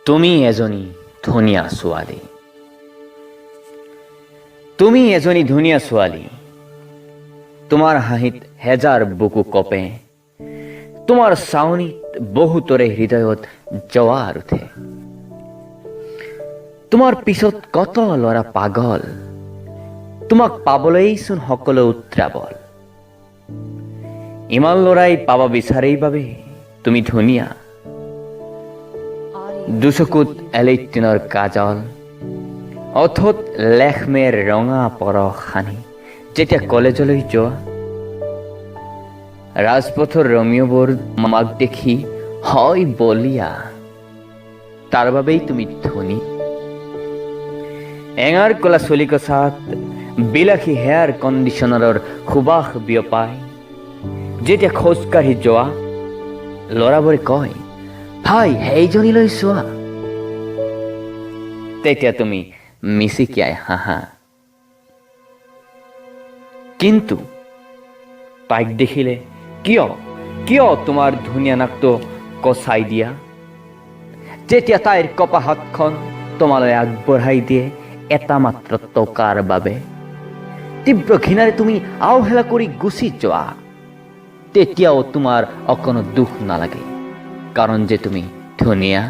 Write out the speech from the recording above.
তুমি এজনী ধুনীয়া ছোৱালী। তুমি এজনী ধুনীয়া ছোৱালী। তোমাৰ হাঁহিত হেজাৰ বুকু কপে, তোমাৰ চাউনিত বহুতৰে হৃদয়ত জোৱাৰ উঠে। তোমাৰ পিছত কত ল'ৰা পাগল, তোমাক পাবলৈচোন সকলো উত্ৰাৱল। ইমান ল'ৰাই পাব বিচাৰেই বাবে তুমি ধুনীয়া। দুচকুত এলেইটিনৰ কাজল, অথত লেখমেৰ ৰঙা পৰশ সানি যেতিয়া কলেজলৈ যোৱা, ৰাজপথৰ ৰমিঅ'বোৰ মাক দেখি হয় বলিয়া, তাৰ বাবেই তুমি ধনী। এঙাৰ কলা চলিকচাত বিলাসী হেয়াৰ কণ্ডিশ্যনাৰৰ সুবাস বিয়পাই যেতিয়া খোজকাঢ়ি যোৱা, ল'ৰাবোৰে কয় হাই সেইজনীলৈ চোৱা। তেতিয়া তুমি মিচিকিয়াই হাঁহা। কিন্তু তাইক দেখিলে কিয় কিয় তোমাৰ ধুনীয়া নাকটো কচাই দিয়া? যেতিয়া তাইৰ কপা হাতখন তোমালৈ আগবঢ়াই দিয়ে এটা মাত্ৰ টকাৰ বাবে, তীব্ৰ ঘৃণাৰে তুমি আওহেলা কৰি গুচি যোৱা, তেতিয়াও তোমাৰ অকণো দুখ নালাগে, কাৰণ যে তুমি ধুনীয়া।